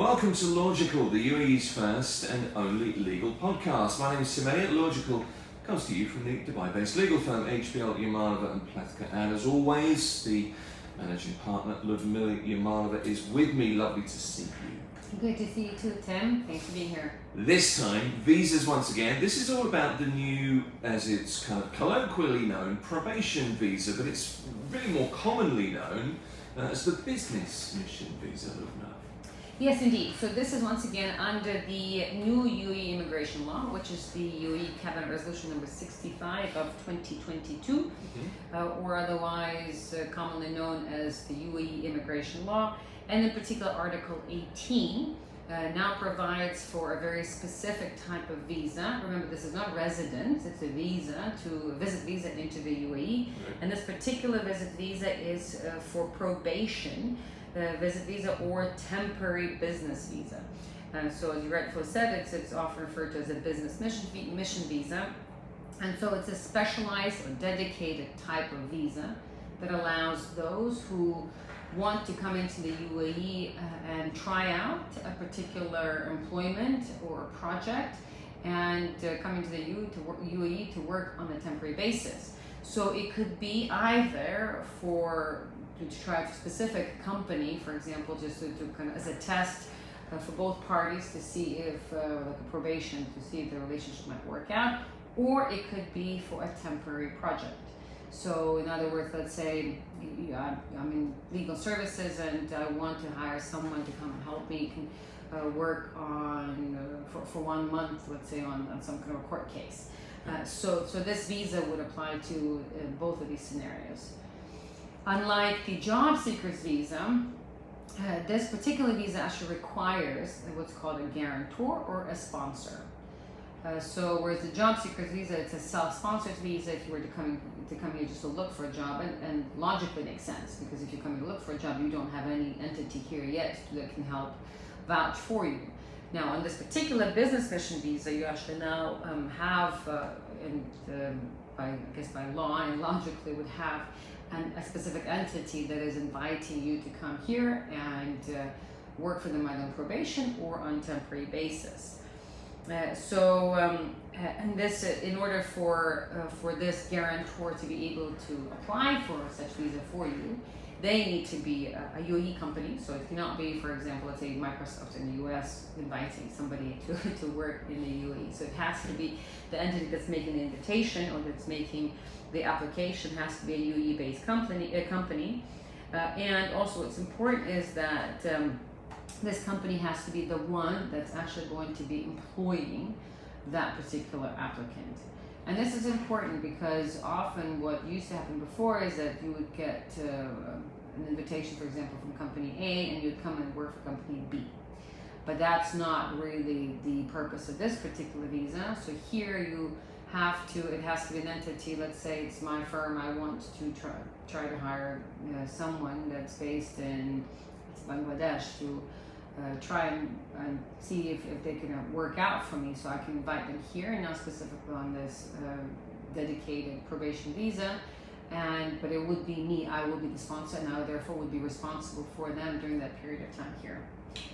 Welcome to Lawgical, the UAE's first and only legal podcast. My name is Tim Elliott. Lawgical comes to you from the Dubai-based legal firm HBL Yamalova and Plethka. And as always, the managing partner, Ludmila Yamalova, is with me. Lovely to see you. Good to see you too, Tim. Thanks for being here. This time, visas once again. This is all about the new, as it's kind of colloquially known, probation visa, but it's really more commonly known as the business mission visa, Ludmila. Yes, indeed. So this is once again under the new UAE immigration law, which is the UAE Cabinet Resolution number 65 of 2022, or otherwise commonly known as the UAE immigration law. And in particular, Article 18 now provides for a very specific type of visa. Remember, this is not residence, it's a visa, a visit visa into the UAE. And this particular visit visa is for probation visit visa or temporary business visa. So as you rightfully said, it's often referred to as a business mission visa. And so it's a specialized or dedicated type of visa that allows those who want to come into the UAE and try out a particular employment or project and come into the UAE to work on a temporary basis. So it could be either to try a specific company, for example, just to kind of as a test for both parties to see if, like a probation, to see if the relationship might work out, or it could be for a temporary project. So in other words, let's say I'm in legal services and I want to hire someone to come and help me work on, for 1 month, let's say on some kind of court case. So this visa would apply to both of these scenarios. Unlike the job seekers visa, this particular visa actually requires what's called a guarantor or a sponsor. So whereas the job seekers visa, it's a self-sponsored visa if you were to come here just to look for a job, and logically makes sense, because if you come here to look for a job, you don't have any entity here yet that can help vouch for you. Now, on this particular business mission visa, you actually now have, by law and logically would have a specific entity that is inviting you to come here and work for them either on probation or on temporary basis. And this, in order for this guarantor to be able to apply for such visa for you, they need to be a UAE company. So it cannot be, for example, let's say Microsoft in the US inviting somebody to work in the UAE. So it has to be the entity that's making the invitation or that's making the application has to be a UAE-based company. And also what's important is that this company has to be the one that's actually going to be employing that particular applicant. And this is important because often what used to happen before is that you would get an invitation, for example, from company A, and you'd come and work for company B. But that's not really the purpose of this particular visa. So here it has to be an entity. Let's say it's my firm, I want to try to hire someone that's based in Bangladesh to try and see if they can work out for me, so I can invite them here, and now specifically on this dedicated probation visa. But it would be me, I would be the sponsor, and I therefore would be responsible for them during that period of time here.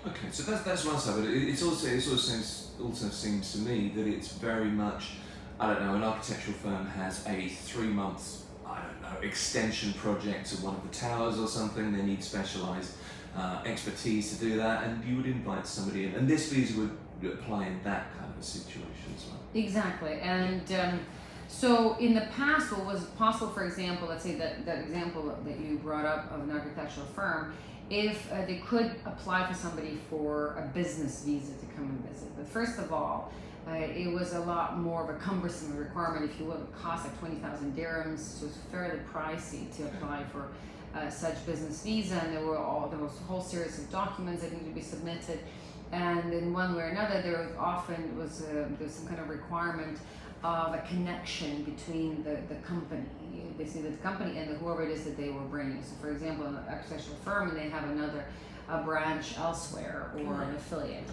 Okay, so that's one side, but it also seems to me that it's very much, I don't know, an architectural firm has a 3-month, extension project to one of the towers or something. They need specialized expertise to do that, and you would invite somebody in, and this visa would apply in that kind of a situation as well. Exactly. And so in the past, what was possible, for example, let's say that example that you brought up of an architectural firm, if they could apply for somebody for a business visa to come and visit. But first of all, it was a lot more of a cumbersome requirement, if you will. It cost like 20,000 dirhams, so it's fairly pricey to apply for such business visa, and there was a whole series of documents that needed to be submitted, and in one way or another there was some kind of requirement of a connection between the company, basically the company and whoever it is that they were bringing. So for example, an architectural firm, and they have a branch elsewhere or an affiliate.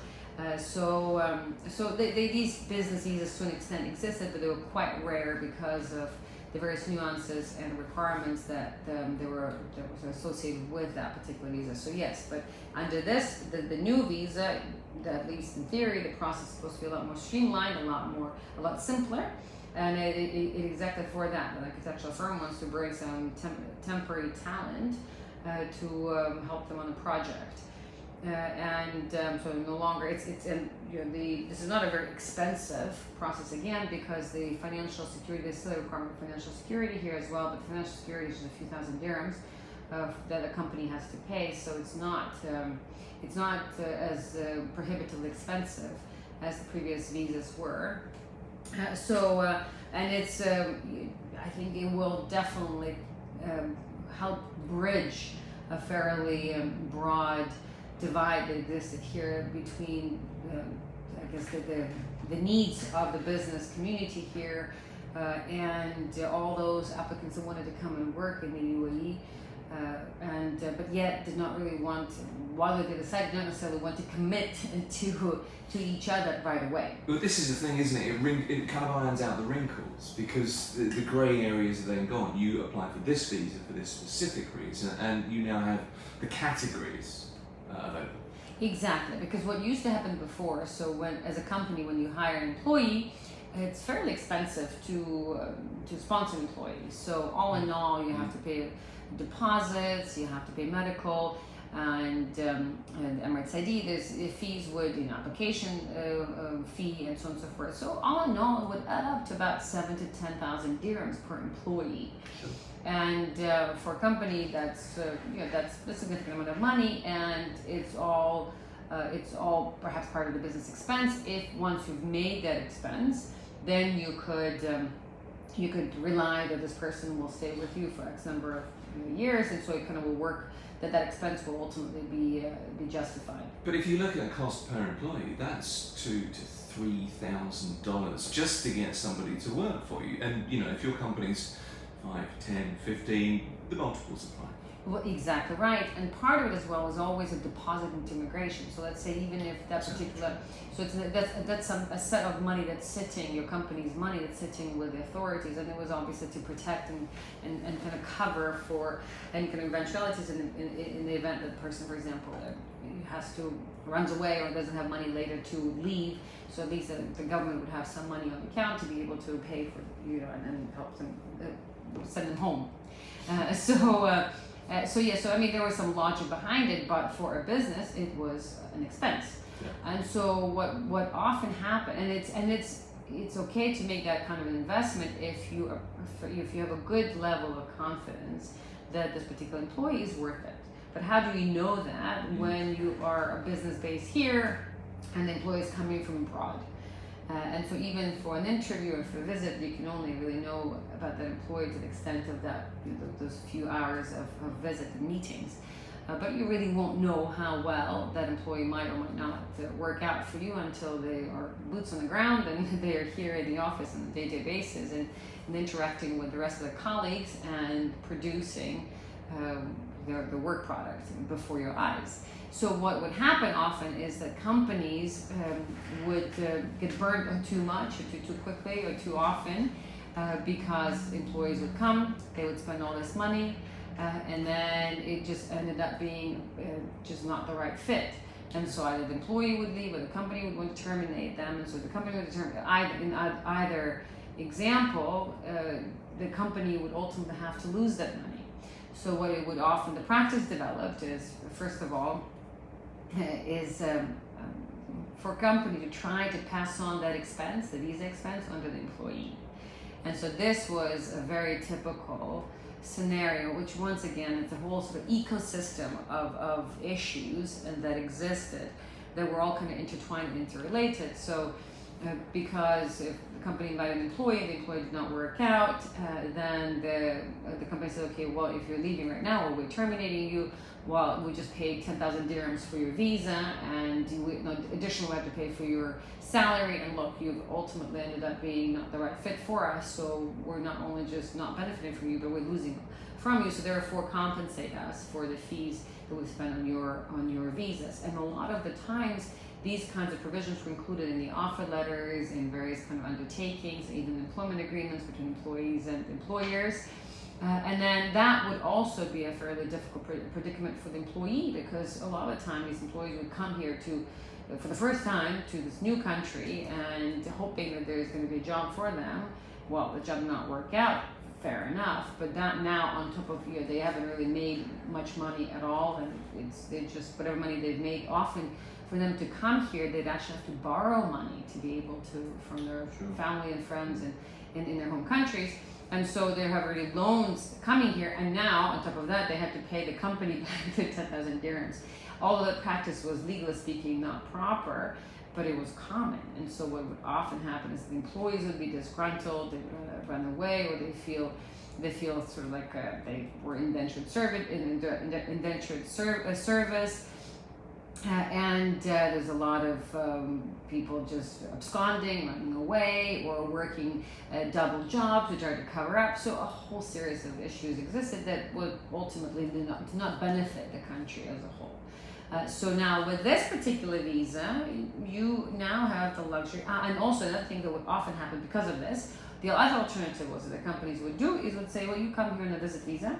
These business visas to an extent existed, but they were quite rare because of the various nuances and requirements that was associated with that particular visa. So yes, but under this, the new visa, at least in theory, the process is supposed to be a lot more streamlined, a lot simpler. And it exactly for that. An architectural firm wants to bring some temporary talent to help them on the project. So no longer this is not a very expensive process again, because the financial security, there's still a requirement for financial security here as well, but financial security is just a few thousand dirhams that a company has to pay, so it's not as prohibitively expensive as the previous visas were. And it's I think it will definitely help bridge a fairly broad divide that existed here between I guess the needs of the business community here and all those applicants that wanted to come and work in the UAE but yet did not really want, while they decided, not necessarily want to commit to each other right away. But this is the thing, isn't it? It kind of irons out the wrinkles, because the grey areas are then gone. You apply for this visa for this specific reason, and you now have the categories available. Exactly, because what used to happen before, so when, as a company, when you hire an employee, it's fairly expensive to sponsor employees. So all in all, you have to pay deposits, you have to pay medical, and Emirates ID, there's fees with application fee and so on and so forth. So all in all, it would add up to about 7,000 to 10,000 dirhams per employee. Sure. And for a company, that's a significant amount of money, and it's all perhaps part of the business expense. If once you've made that expense, then you could rely that this person will stay with you for X number of years, and so it kind of will work that expense will ultimately be justified. But if you look at a cost per employee, that's $2,000 to $3,000 just to get somebody to work for you. And if your company's 5, 10, 15, the multiples apply. Well, exactly right, and part of it as well is always a deposit into immigration. So let's say even if that particular, so that's a set of money that's sitting, your company's money that's sitting with the authorities, and it was obviously to protect and kind of cover for any kind of eventualities in the event that the person, for example, runs away or doesn't have money later to leave. So at least the government would have some money on account to be able to pay for and help them send them home. So I mean, there was some logic behind it, but for a business, it was an expense. Yeah. And so what often happens, and it's okay to make that kind of investment if you have a good level of confidence that this particular employee is worth it. But how do you know that when you are a business based here and the employee is coming from abroad? And so even for an interview or for a visit, you can only really know about that employee to the extent of that those few hours of visit and meetings. But you really won't know how well that employee might or might not work out for you until they are boots on the ground and they are here in the office on a day-to-day basis and interacting with the rest of the colleagues and producing the work product before your eyes. So what would happen often is that companies would get burned too much or too quickly or too often because employees would come, they would spend all this money, and then it just ended up being just not the right fit. And so either the employee would leave or the company would want to terminate them, and so the company would in either example, the company would ultimately have to lose that money. So what it would often, the practice developed is, first of all, is for a company to try to pass on that expense, the visa expense, onto the employee. And so this was a very typical scenario, which once again, it's a whole sort of ecosystem of issues and that existed that were all kind of intertwined and interrelated. So because if the company invited an employee, the employee did not work out, then the company said, okay, well, if you're leaving right now, or we're terminating you, well, we just paid 10,000 dirhams for your visa, and additionally we have to pay for your salary, and look, you've ultimately ended up being not the right fit for us, so we're not only just not benefiting from you, but we're losing from you, so therefore compensate us for the fees that we spend on your visas. And a lot of the times these kinds of provisions were included in the offer letters, in various kind of undertakings, even employment agreements between employees and employers. And then that would also be a fairly difficult predicament for the employee, because a lot of the time these employees would come here for the first time to this new country and hoping that there's going to be a job for them. Well, the job did not work out, fair enough, but that now on top of, they haven't really made much money at all, and they just, whatever money they've made, often for them to come here, they'd actually have to borrow money to be able to, from their family and friends and in their home countries. And so they have already loans coming here, and now on top of that, they have to pay the company back the 10,000 dirhams. Although that practice was, legally speaking, not proper, but it was common. And so what would often happen is the employees would be disgruntled, they'd run away, or they feel sort of like they were indentured service, and there's a lot of people just absconding, running away, or working double jobs to try to cover up. So a whole series of issues existed that would ultimately do not benefit the country as a whole. So now with this particular visa, you now have the luxury, and also another thing that would often happen because of this, the other alternative was that the companies would do is would say, well, you come here on a visit visa,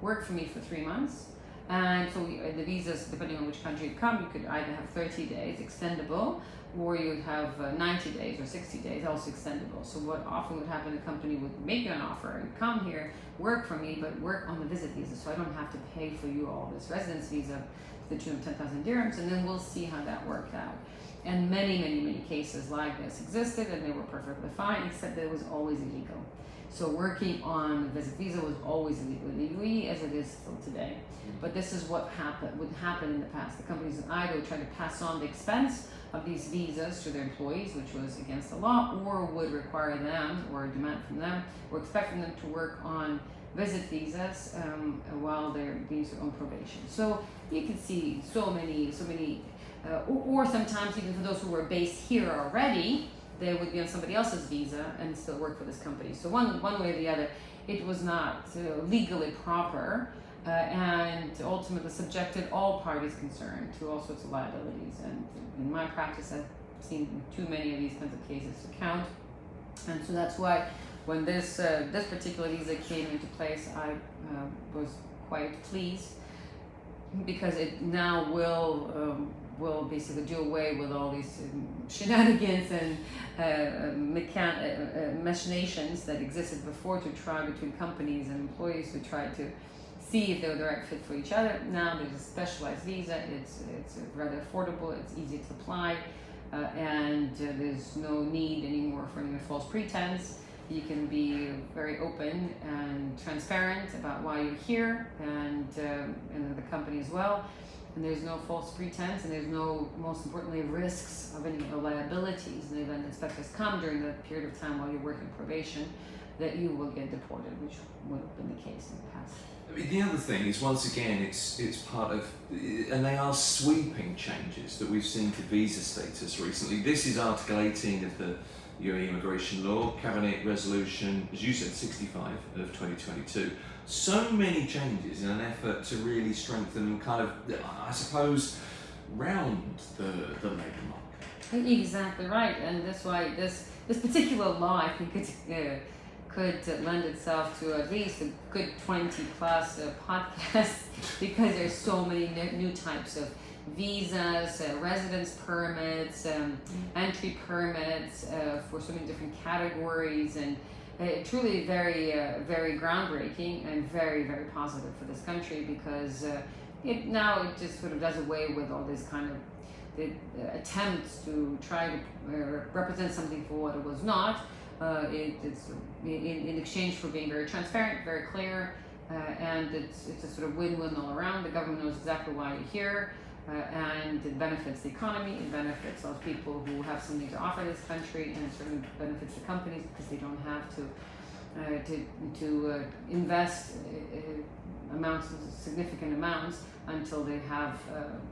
work for me for 3 months. And so the visas, depending on which country you come, you could either have 30 days extendable, or you would have 90 days or 60 days also extendable. So what often would happen, the company would make you an offer and come here, work for me, but work on the visit visa, so I don't have to pay for you all this residence visa to the tune of 10,000 dirhams, and then we'll see how that worked out. And many cases like this existed, and they were perfectly fine, except that it was always illegal. So working on the visit visa was always illegal in the UAE, as it is still today. But this is what would happen in the past. The companies would either try to pass on the expense of these visas to their employees, which was against the law, or would require them, or demand from them, or expect from them to work on visit visas while they're being on probation. So you can see so many, or sometimes even for those who were based here already, they would be on somebody else's visa and still work for this company. So one way or the other, it was not legally proper, and ultimately subjected all parties concerned to all sorts of liabilities. And in my practice, I've seen too many of these kinds of cases to count. And so that's why when this particular visa came into place, I was quite pleased, because it now will basically do away with all these shenanigans and machinations that existed before to try between companies and employees to try to see if they were the right fit for each other. Now there's a specialized visa, it's rather affordable, it's easy to apply, and there's no need anymore for any false pretense. You can be very open and transparent about why you're here, and the company as well. And there's no false pretense, and there's no, most importantly, risks of any liabilities in the event inspectors come during the period of time while you're working probation, that you will get deported, which would have been the case in the past. I mean, the other thing is, once again, it's part of, and they are sweeping changes that we've seen to visa status recently. This is Article 18 of the UAE immigration law, Cabinet Resolution, as you said, 65 of 2022. So many changes in an effort to really strengthen and kind of, I suppose, round the labour market. Exactly right, and that's why this particular law, I think could lend itself to at least a good 20 plus podcasts, because there's so many new types of visas, residence permits, entry permits for so many different categories, and truly very groundbreaking and very positive for this country, because it just sort of does away with all this kind of attempts to try to represent something for what it was not. It's in exchange for being very transparent, very clear, and it's a sort of win-win all around. The government knows exactly why you're here, and it benefits the economy, it benefits those people who have something to offer this country, and it certainly benefits the companies because they don't have to invest significant amounts until they have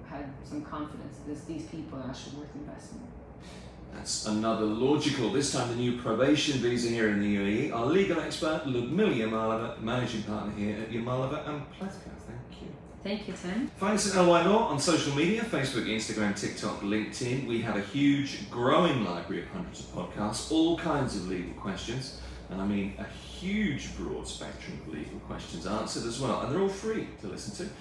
had some confidence that these people are actually worth investing in. That's another Lawgical, this time the new probation visa here in the UAE. Our legal expert, Ludmila Yamalova, managing partner here at Yamalova and Pletka. Thank you. Thank you, Tim. Find us at LYLAW on social media, Facebook, Instagram, TikTok, LinkedIn. We have a huge, growing library of hundreds of podcasts, all kinds of legal questions, and I mean a huge broad spectrum of legal questions answered as well, and they're all free to listen to.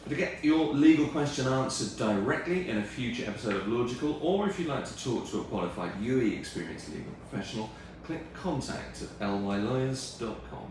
But to get your legal question answered directly in a future episode of Lawgical, or if you'd like to talk to a qualified UAE experienced legal professional, click contact at lylawyers.com.